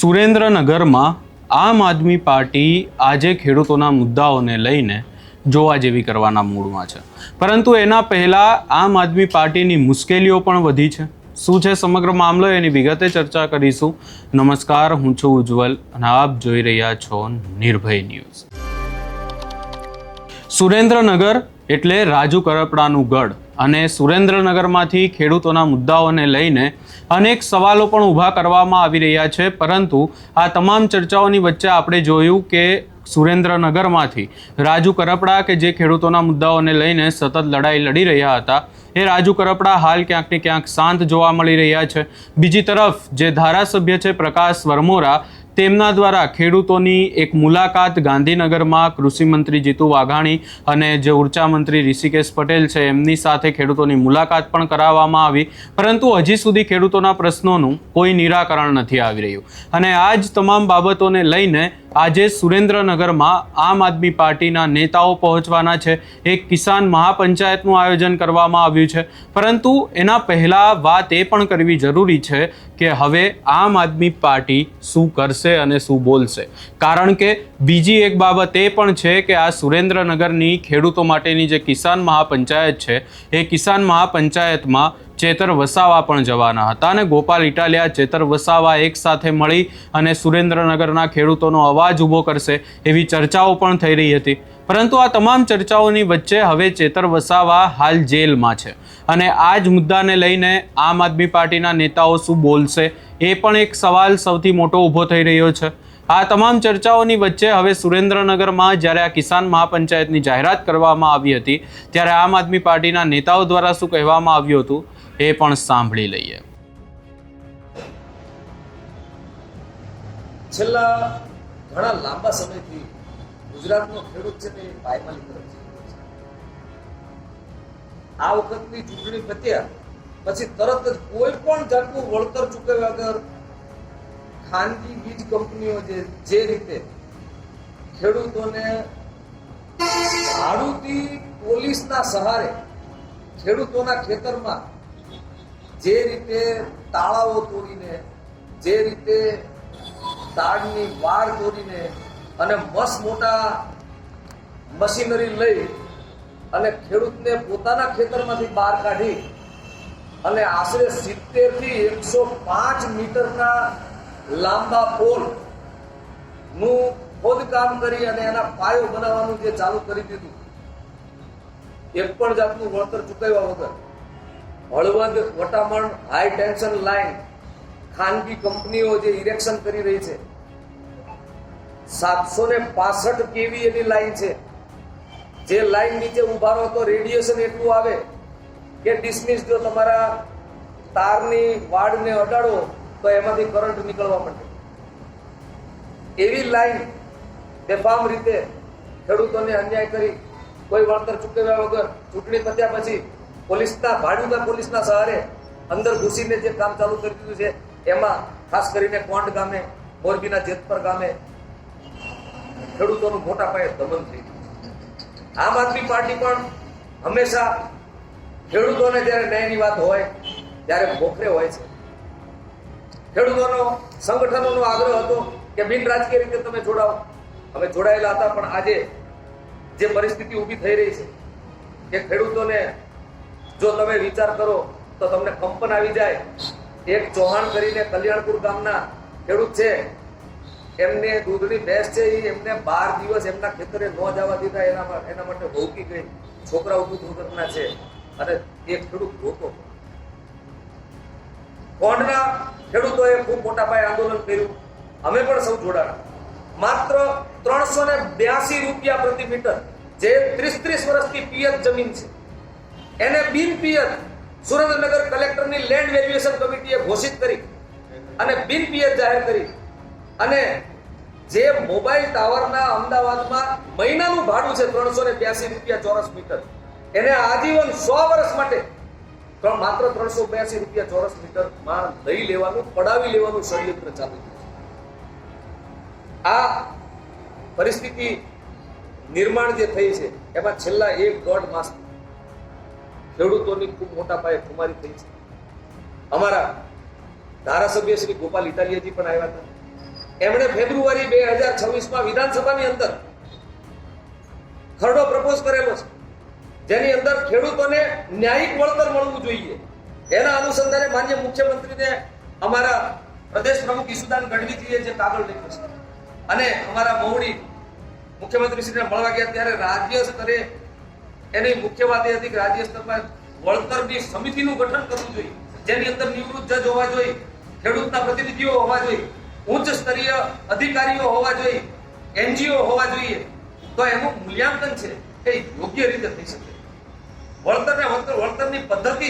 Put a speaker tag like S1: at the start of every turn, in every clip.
S1: સુરેન્દ્રનગરમાં આમ આદમી પાર્ટી આજે ખેડૂતોના મુદ્દાઓને લઈને જોવા જેવી કરવાના મૂડમાં છે, પરંતુ એના પહેલાં આમ આદમી પાર્ટીની મુશ્કેલીઓ પણ વધી છે. શું છે સમગ્ર મામલો, એની વિગતે ચર્ચા કરીશું. નમસ્કાર, હું છું ઉજ્જવલ અને આપ જોઈ રહ્યા છો નિર્ભય ન્યૂઝ. સુરેન્દ્રનગર એટલે રાજુ કરપડાનું ગઢ અને સુરેન્દ્રનગરમાંથી ખેડૂતોના મુદ્દાઓને લઈને અનેક સવાલો પણ ઊભા કરવામાં આવી રહ્યા છે, પરંતુ આ તમામ ચર્ચાઓની વચ્ચે આપણે જોયું કે સુરેન્દ્રનગરમાંથી રાજુ કરપડા કે જે ખેડૂતોના મુદ્દાઓને લઈને સતત લડાઈ લડી રહ્યા હતા, એ રાજુ કરપડા હાલ ક્યાંક ને ક્યાંક શાંત જોવા મળી રહ્યા છે. બીજી તરફ જે ધારાસભ્ય છે પ્રકાશ વરમોરા, તેમના દ્વારા ખેડૂતોની એક મુલાકાત ગાંધીનગરમાં કૃષિમંત્રી જીતુ વાઘાણી અને જે ઉર્જા મંત્રી ઋષિકેશ પટેલ છે એમની સાથે ખેડૂતોની મુલાકાત પણ કરાવવામાં આવી, પરંતુ હજી સુધી ખેડૂતોના પ્રશ્નોનું કોઈ નિરાકરણ નથી આવી રહ્યું. અને આ જ તમામ બાબતોને લઈને આજે સુરેન્દ્રનગરમાં આમ આદમી પાર્ટીના નેતાઓ પહોંચવાના છે. એક કિસાન મહાપંચાયતનું આયોજન કરવામાં આવ્યું છે, પરંતુ એના પહેલાં વાત એ પણ કરવી જરૂરી છે કે હવે આમ આદમી પાર્ટી શું કરશે અને શું બોલશે. કારણ કે બીજી એક બાબત એ પણ છે કે આ સુરેન્દ્રનગરની ખેડૂતો માટેની જે કિસાન મહાપંચાયત છે, એ કિસાન મહાપંચાયતમાં ચેતર વસાવા પણ જવાના હતા અને ગોપાલ ઇટાલિયા, ચેતર વસાવા એક સાથે મળી અને સુરેન્દ્રનગરના ખેડૂતોનો અવાજ ઊભો કરશે એવી ચર્ચાઓ પણ થઈ રહી હતી. પરંતુ આ તમામ ચર્ચાઓની વચ્ચે હવે ચેતર વસાવા હાલ જેલમાં છે અને આ જ મુદ્દાને લઈને આમ આદમી પાર્ટીના નેતાઓ શું બોલશે એ પણ એક સવાલ સૌથી મોટો ઊભો થઈ રહ્યો છે. આ તમામ ચર્ચાઓની વચ્ચે હવે સુરેન્દ્રનગરમાં જ્યારે આ કિસાન મહાપંચાયતની જાહેરાત કરવામાં આવી હતી, ત્યારે આમ આદમી પાર્ટીના નેતાઓ દ્વારા શું કહેવામાં આવ્યું હતું એ પણ સાંભળી લઈએ.
S2: છેલ્લા ઘણા લાંબા સમયથી ગુજરાતનો ખેડૂત છે તે પાયમાલી તરફ જઈ રહ્યો છે. આ વખતની ચૂંટણી પત્યા પછી તરત જ કોઈ પણ જાતનું વળતર ચૂકવ્યા વગર ખાનગી વીજ કંપનીઓ જે રીતે ખેડૂતોને ભાડુથી પોલીસના સહારે ખેડૂતોના ખેતરમાં જે રીતે તાળાઓ તોડીને, જે રીતે તાડની વાડ તોડીને અને મસ્ત મોટા મશીનરી લઈ અને ખેડૂતને પોતાના ખેતરમાંથી બહાર કાઢી અને આશરે 70 થી 105 મીટરના લાંબા પોલનું ખોદકામ કરી અને એના પાયો બનાવવાનું જે ચાલુ કરી દીધું, એક પણ જાતનું વળતર ચૂકવ્યા વગર Halvad Vataman high tension line ખાનગી કંપનીઓ જે ઇરેક્શન કરી રહી છે, 765 kV ની લાઈન છે, જે લાઈન નીચે ઉભા રહો તો રેડિયેશન એટલું આવે કે ડિસમિસ જો તમારા તારની વાડને અડાડો તો એમાંથી કરંટ નીકળવા માંડે. એવી લાઈન બેફામ રીતે ખેડૂતોને અન્યાય કરી કોઈ વળતર ચૂકવ્યા વગર ચૂંટણી પત્યા પછી પોલીસના સહારે અંદર ઘૂસીને જે કામ ચાલુ કરી દીધું છે, એમાં ખાસ કરીને કોંડ ગામે, મોરબીના જેતપર ગામે ખેડૂતોનું મોટા પાયે દમન થઈ ગયું. આમ આદમી પાર્ટી પણ હંમેશા ખેડૂતોને જ્યારે ન્યાયની વાત હોય ત્યારે મોખરે હોય છે. ખેડૂતોનો સંગઠનોનો આગ્રહ હતો કે બિન રાજકીય રીતે તમે જોડાઓ. અમે જોડાયેલા હતા, પણ આજે જે પરિસ્થિતિ ઊભી થઈ રહી છે કે ખેડૂતોને જો તમે વિચાર કરો તો તમને કંપન આવી જાય. એક ચૌહાણ કરીને કલ્યાણપુર ગામના ખેડૂત છે, એમને દૂધની ભેંસ છે, એમને 12 દિવસ એમના ખેતરે ન જવા દીધા, એના માટે ભોગી ગઈ, છોકરાઓ દૂધ વગરના છે અને એક ખેડૂત રોતો. કોંડના ખેડૂતોએ ખૂબ મોટા પાયે આંદોલન કર્યું, અમે પણ સૌ જોડાણા. માત્ર 382 રૂપિયા પ્રતિ મીટર, જે 30 વર્ષથી પિયત જમીન છે, એને બિન પિયત સુરેન્દ્રનગર કલેક્ટરની લેન્ડ વેલ્યુએશન કમિટીએ ઘોષિત કરી અને બિન પિયત જાહેર કરી. અને જે મોબાઈલ ટાવરના અમદાવાદમાં મહિનાનું ભાડું છે 382 રૂપિયા ચોરસ મીટર, એને આજીવન 100 વર્ષ માટે માત્ર 382 રૂપિયા ચોરસ મીટરમાં લઈ લેવાનું, પડાવી લેવાનું ષડયંત્ર ચાલુ છે. આ પરિસ્થિતિ નિર્માણ જે થઈ છે એમાં છેલ્લા 1.5 માસ ખેડૂતોની ખૂબ મોટા પાયે ખુમારી થઈ છે. અમારા ધારાસભ્ય શ્રી ગોપાલ ઇટાલિયાજી પણ આવ્યા હતા, એમણે ફેબ્રુઆરી 2026માં વિધાનસભાની અંદર ખરડો પ્રપોઝ કરેલો છે, જેની અંદર ખેડૂતોને ન્યાયિક વળતર મળવું જોઈએ. એના અનુસંધાને માન્ય મુખ્યમંત્રીને અમારા પ્રદેશ પ્રમુખ ઈસુદાન ગઢવીજીએ જે કાગળ લખ્યો છે અને અમારા મહુડી મુખ્યમંત્રીશ્રીને મળવા ગયા ત્યારે રાજ્ય સ્તરે એની મુખ્ય વાત એ હતી કે રાજ્ય સ્તરમાં વળતરની સમિતિનું ગઠન કરવું જોઈએ, જેની અંદર નિવૃત્ત જજ હોવા જોઈએ, ખેડૂતના પ્રતિનિધિઓ હોવા જોઈએ, ઉચ્ચ સ્તરીય અધિકારીઓ હોવા જોઈએ, એનજીઓ હોવા જોઈએ. તો એનું મૂલ્યાંકન છે એ યોગ્ય રીતે થઈ શકે. વળતરની પદ્ધતિ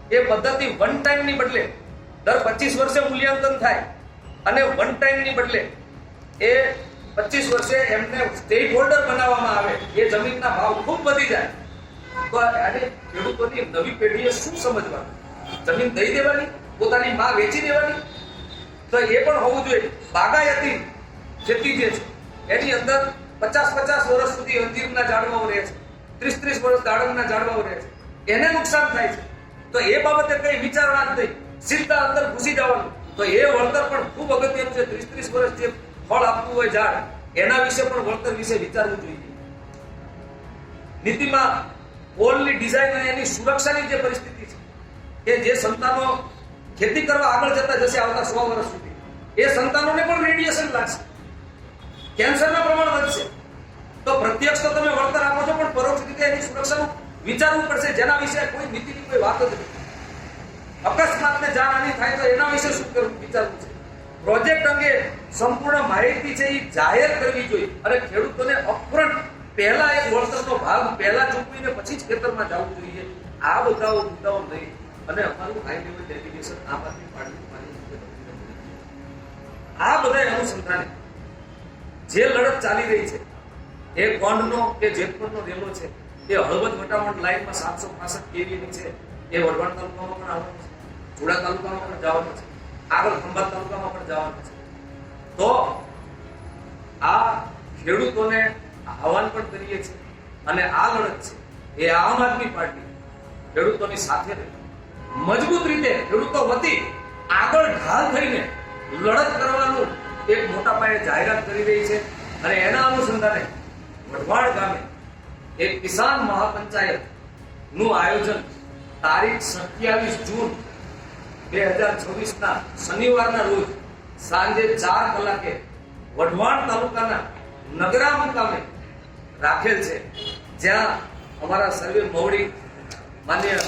S2: છે એ પદ્ધતિ વન ટાઈમની બદલે દર 25 વર્ષે મૂલ્યાંકન થાય અને વન ટાઈમની બદલે એ 25 વર્ષે એમને સ્ટેક હોલ્ડર બનાવવામાં આવે. એ જમીનના ભાવ ખૂબ વધી જાય તો આને ખેડૂતોની નવી પેઢીએ શું સમજવાનું? જમીન દઈ દેવાની, પોતાની માં વેચી દેવાની? તો એ પણ હોવું જોઈએ. બાગાયતી ખેતી જે છે એની અંદર 50 વર્ષ સુધી અંજીરના ઝાડવાઓ રહે છે, 30 વર્ષ દાડમના ઝાડવાઓ રહે છે, એને નુકસાન થાય છે. તો એ બાબતે કઈ વિચારણા જ નહીં, સીધા અંદર ઘૂસી જવાનું. તો એ વળતર પણ ખૂબ અગત્યનું છે. 30 વર્ષ જે ફળ આપતું હોય ઝાડ, એના વિશે પણ વળતર વિશે વિચારવું જોઈએ. નીતિમાં પોલની ડિઝાઇન અને એની સુરક્ષાની જે પરિસ્થિતિ છે કે જે સંતાનો ખેતી કરવા આગળ જતા જશે આવતા 100 વર્ષ સુધી, એ સંતાનોને પણ રેડિયેશન લાગશે, કેન્સરના પ્રમાણ વધશે. તો પ્રત્યક્ષ તો તમે વળતર આપો છો, પણ પરોક્ષ રીતે એની સુરક્ષાનું વિચારવું પડશે, જેના વિશે કોઈ નીતિની કોઈ વાત જ નથી. અકસ્માતને જાનહાનિ થાય તો એના વિશે શું કરવું વિચારવું છે. પ્રોજેક્ટ અંગે સંપૂર્ણ માહિતી છે એ જાહેર કરવી જોઈએ અને ખેડૂતોને અપફ્રન્ટ પહેલા એક વળતરનો ભાગ પહેલા ચૂકવીને પછી જ ખેતરમાં જવું જોઈએ. આ બધા મુદ્દાઓ નહીં અને અમારું હાઈ લેવલ ડેલિગેશન આમ આદમી પાર્ટી આ બધા અનુસંધાને જે લડત ચાલી રહી છે એ ગોંડનો કે જેતપુરનો રેલો છે એ હળવદ વટાવણ લાઈનમાં 765 કેવીની છે. એ વઢવાણ તાલુકામાં પણ આવવાનું છે, જોડા તાલુકામાં પણ જવાનું છે, આગળ ખંભાત તાલુકામાં પણ જવાનું છે. તો આ ખેડૂતોને આહવાન પણ કરીએ છીએ અને આ લડત છે એ આમ આદમી પાર્ટી ખેડૂતોની સાથે રહી મજબૂત રીતે ખેડૂતો વતી આગળ ઢાલ થઈને લડત કરવાનું એક મોટા પાયે જાહેરાત કરી રહી છે. અને એના અનુસંધાને વઢવાણ ગામે એક કિસાન મહાપંચાયત નું આયોજન તારીખ 27 જૂન 2026 ના શનિવારના રોજ સાંજે 4 કલાકે વઢવાણ તાલુકાના નગરા મુકામે રાખેલ છે, જ્યાં અમારા સર્વે મહુડી માન્ય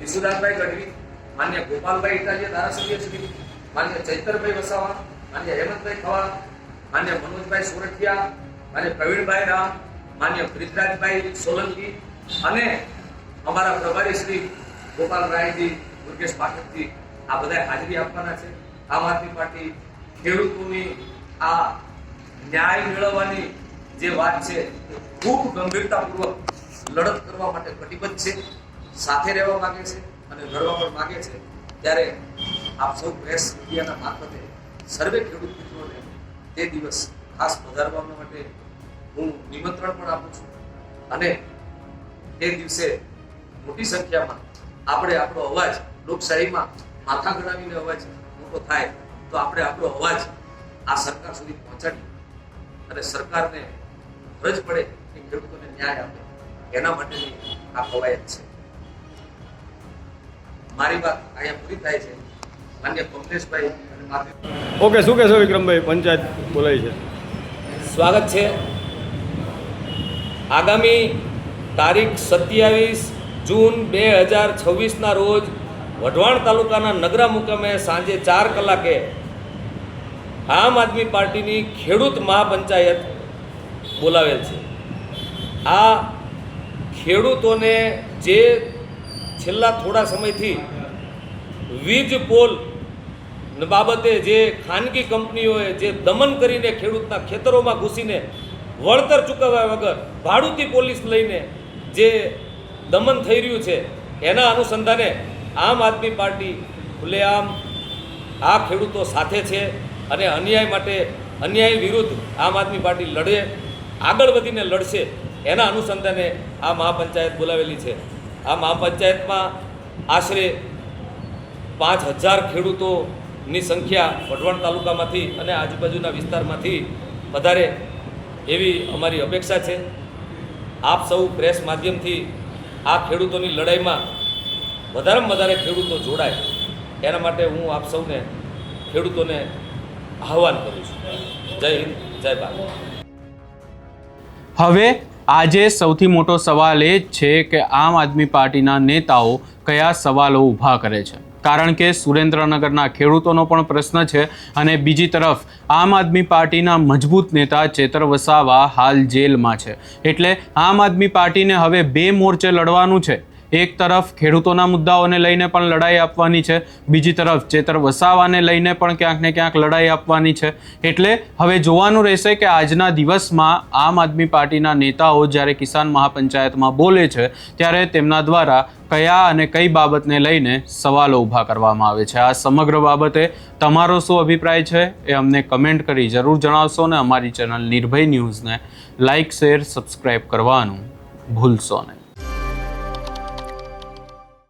S2: ઈસુદાનભાઈ ગઢવી, માન્ય ગોપાલભાઈ ઇટાલિયા ધારાસભ્ય શ્રી, માન્ય ચૈતરભાઈ વસાવા, માન્ય હેમંતભાઈ ખવા, માન્ય મનોજભાઈ સોરઠિયા, માન્ય પ્રવીણભાઈ રામ, માન્ય બ્રિજરાજભાઈ સોલંકી અને અમારા પ્રભારી શ્રી ગોપાલ રાયજી, મુકેશ પાઠકજી આ બધા હાજરી આપવાના છે. આમ આદમી પાર્ટી ખેડૂતોની આ ન્યાય મેળવવાની જે વાત છે ખૂબ ગંભીરતાપૂર્વક લડત કરવા માટે કટિબદ્ધ છે, સાથે રહેવા માંગે છે અને લડવા પણ માંગે છે. ત્યારે આપ સૌ પ્રેસ મીડિયાના મારફતે સર્વે ખેડૂત મિત્રોને તે દિવસ ખાસ પધારવા માટે હું નિમંત્રણ પણ આપું છું અને તે દિવસે મોટી સંખ્યામાં આપણે આપણો અવાજ લોકશાહીમાં માથા ગણાવીને અવાજ મોટો થાય તો આપણે આપણો અવાજ આ સરકાર સુધી પહોંચાડીએ અને સરકારને ફરજ પડે કે ખેડૂતોને ન્યાય આપે, એના માટેની આ કવાયત છે. મારી વાત અહીંયા પૂરી થાય છે. માન્ય કમલેશભાઈ અને માધવ.
S3: ઓકે, શું કહેશો વિક્રમભાઈ? પંચાયત બોલાય છે.
S4: સ્વાગત છે. આગામી તારીખ 27 જૂન 2026ના રોજ વઢવાણ તાલુકાના નગરા મુકામે સાંજે 4 કલાકે આમ આદમી પાર્ટીની ખેડૂત મહાપંચાયત બોલાવેલ છે. આ ખેડૂતોને જે છેલ્લા થોડા સમયથી વીજ પોલ બાબતે જે ખાનગી કંપનીઓએ જે દમન કરીને ખેડૂતના ખેતરોમાં ઘૂસીને વળતર ચૂકવ્યા વગર ભાડુતી પોલીસ લઈને જે દમન થઈ રહ્યું છે, એના અનુસંધાને આમ આદમી પાર્ટી ખુલ્લેઆમ આ ખેડૂતો સાથે છે અને અન્યાય માટે, અન્યાય વિરુદ્ધ આમ આદમી પાર્ટી લડે, આગળ વધીને લડશે. એના અનુસંધાને આ મહાપંચાયત બોલાવેલી છે. આ મહાપંચાયતમાં આશરે 5000 ખેડૂતો ની સંખ્યા વઢવાણ તાલુકામાંથી અને આજુબાજુના વિસ્તારમાંથી વધારે એવી અમારી અપેક્ષા છે. આપ સૌ પ્રેસ માધ્યમથી આ ખેડૂતોની લડાઈમાં વધારેમાં વધારે ખેડૂતો જોડાય એના માટે હું આપ સૌને ખેડૂતોને આહવાન કરું છું. જય હિન્દ, જય ભારત.
S1: હવે આજે સૌથી મોટો સવાલ એ જ છે કે આમ આદમી પાર્ટીના નેતાઓ કયા સવાલો ઊભા કરે છે. કારણ કે સુરેન્દ્રનગરના ખેડૂતોનો પણ પ્રશ્ન છે અને બીજી તરફ આમ આદમી પાર્ટીના મજબૂત નેતા ચેતર વસાવા હાલ જેલમાં છે. એટલે આમ આદમી પાર્ટીને હવે બે મોરચે લડવાનું છે. એક તરફ ખેડૂતોના મુદ્દાઓને લઈને પણ લડાઈ આપવાની છે, બીજી તરફ ચેતર વસાવાને લઈને પણ ક્યાંક ને ક્યાંક લડાઈ આપવાની છે. એટલે હવે જોવાનું રહેશે કે આજના દિવસમાં આમ આદમી પાર્ટીના નેતાઓ જ્યારે કિસાન મહાપંચાયતમાં બોલે છે ત્યારે તેમના દ્વારા કયા અને કઈ બાબતને લઈને સવાલો ઊભા કરવામાં આવે છે. આ સમગ્ર બાબતે તમારો શું અભિપ્રાય છે એ અમને કમેન્ટ કરી જરૂર જણાવશો અને અમારી ચેનલ નિર્ભય ન્યૂઝને લાઇક, શેર, સબસ્ક્રાઈબ કરવાનું ભૂલશો નહીં.